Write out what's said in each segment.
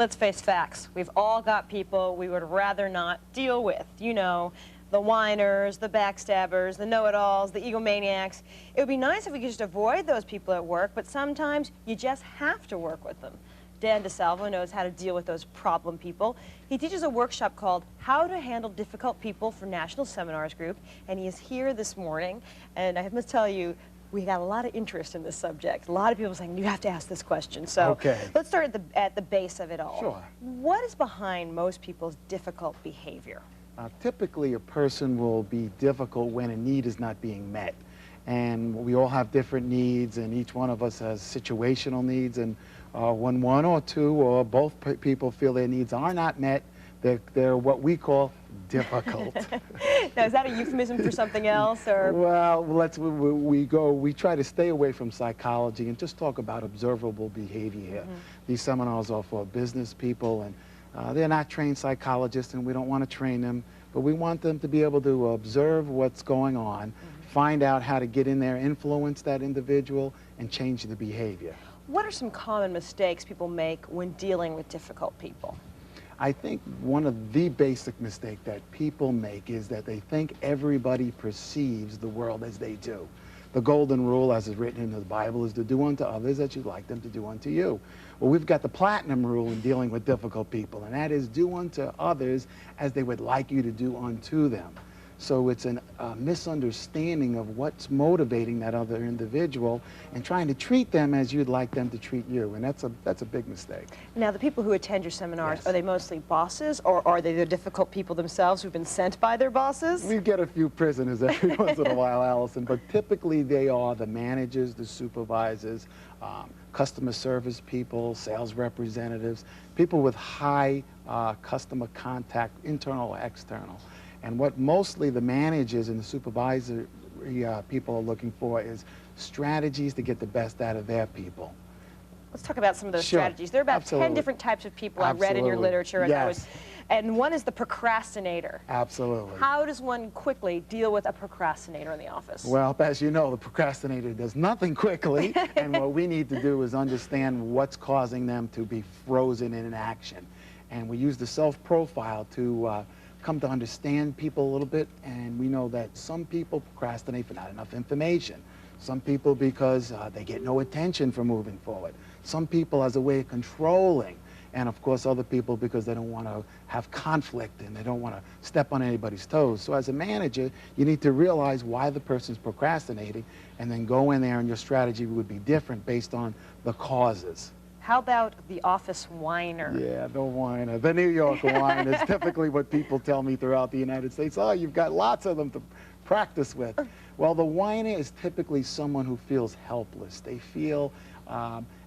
Let's face facts. We've all got people we would rather not deal with. You know, the whiners, the backstabbers, the know-it-alls, the egomaniacs. It would be nice if we could just avoid those people at work, but sometimes you just have to work with them. Dan DeSalvo knows how to deal with those problem people. He teaches a workshop called How to Handle Difficult People for National Seminars Group, and he is here this morning. And I must tell you, we got a lot of interest in this subject. A lot of people saying, you have to ask this question. So let's start at the base of it all. Sure. What is behind most people's difficult behavior? Typically, a person will be difficult when a need is not being met. And we all have different needs, and each one of us has situational needs. And when one or two or both people feel their needs are not met, they're what we call difficult. Now, is that a euphemism for something else, or? Well, we try to stay away from psychology and just talk about observable behavior here. These seminars are for business people, and they're not trained psychologists, and we don't want to train them, but we want them to be able to observe what's going on, find out how to get in there, influence that individual, and change the behavior. What are some common mistakes people make when dealing with difficult people? I think one of the basic mistakes that people make is that they think everybody perceives the world as they do. The golden rule, as is written in the Bible, is to do unto others as you'd like them to do unto you. Well, we've got the platinum rule in dealing with difficult people, and that is do unto others as they would like you to do unto them. So it's a misunderstanding of what's motivating that other individual and trying to treat them as you'd like them to treat you, and that's a big mistake. Now, the people who attend your seminars, are they mostly bosses, or are they the difficult people themselves who've been sent by their bosses? We get a few prisoners every once in a while, Allison, but typically they are the managers, the supervisors, customer service people, sales representatives, people with high customer contact, internal or external. And what mostly the managers and the supervisory people are looking for is strategies to get the best out of their people. Let's talk about some of those strategies. There are about 10 different types of people I read in your literature, and one is the procrastinator. Absolutely. How does one quickly deal with a procrastinator in the office? Well, as you know, the procrastinator does nothing quickly, and what we need to do is understand what's causing them to be frozen in inaction. And we use the self-profile to come to understand people a little bit, and we know that some people procrastinate for not enough information. Some people because they get no attention for moving forward. Some people as a way of controlling, and of course other people because they don't want to have conflict and they don't want to step on anybody's toes. So as a manager, you need to realize why the person's procrastinating and then go in there, and your strategy would be different based on the causes. How about the office whiner? Yeah, the whiner. The New York whiner is typically what people tell me throughout the United States. Oh, you've got lots of them to practice with. Well, the whiner is typically someone who feels helpless. They feel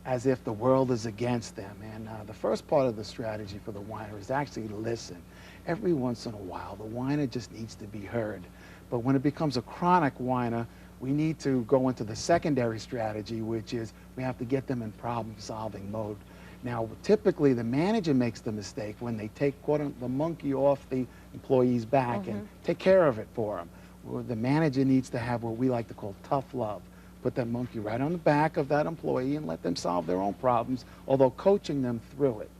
as if the world is against them. And the first part of the strategy for the whiner is actually to listen. Every once in a while, the whiner just needs to be heard. But when it becomes a chronic whiner, we need to go into the secondary strategy, which is we have to get them in problem-solving mode. Now, typically, the manager makes the mistake when they take the monkey off the employee's back and take care of it for them. Well, the manager needs to have what we like to call tough love. Put that monkey right on the back of that employee and let them solve their own problems, although coaching them through it.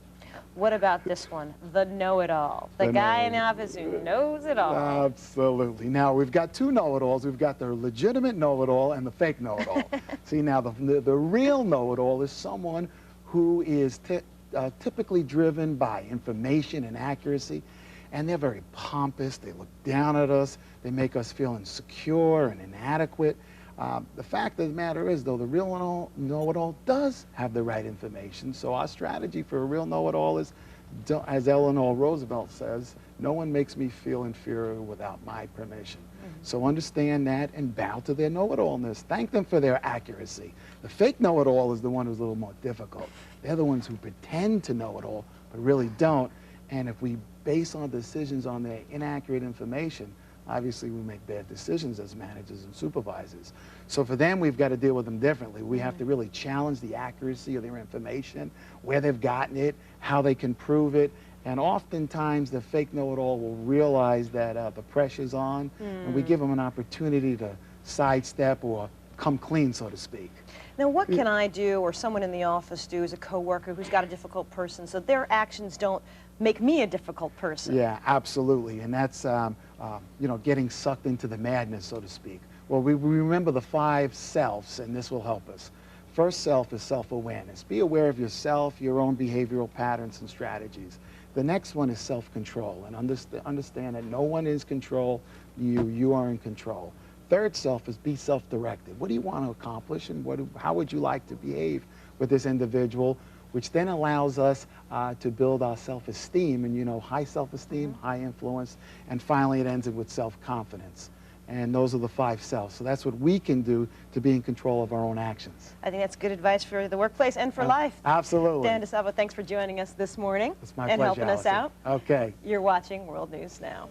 What about this one, the know-it-all? The guy in the office who knows it all. Absolutely. Now, we've got two know-it-alls. We've got the legitimate know-it-all and the fake know-it-all. See, now, the real know-it-all is someone who is typically driven by information and accuracy, and they're very pompous. They look down at us. They make us feel insecure and inadequate. The fact of the matter is, though, the real know-it-all does have the right information. So our strategy for a real know-it-all is, as Eleanor Roosevelt says, no one makes me feel inferior without my permission. So understand that and bow to their know-it-allness. Thank them for their accuracy. The fake know-it-all is the one who's a little more difficult. They're the ones who pretend to know it all, but really don't. And if we base our decisions on their inaccurate information, obviously we make bad decisions as managers and supervisors. So for them, we've got to deal with them differently. We have to really challenge the accuracy of their information, where they've gotten it, how they can prove it. And oftentimes the fake know-it-all will realize that the pressure's on, and we give them an opportunity to sidestep or come clean, so to speak. Now, what can I do, or someone in the office do, as a coworker who's got a difficult person, so their actions don't make me a difficult person? Yeah, absolutely, and that's you know, getting sucked into the madness, so to speak. Well, we remember the 5 selves, and this will help us. First self is self-awareness. Be aware of yourself, your own behavioral patterns and strategies. The next one is self-control, and understand that no one is control, you are in control. Third self is be self-directed. What do you want to accomplish, and how would you like to behave with this individual, which then allows us to build our self-esteem, and you know, high self-esteem, high influence, and finally it ends with self-confidence. And those are the 5 selves. So that's what we can do to be in control of our own actions. I think that's good advice for the workplace and for life. Absolutely. Dan DeSalvo, thanks for joining us this morning It's my and pleasure, helping us Allison. out. Okay. You're watching World News Now.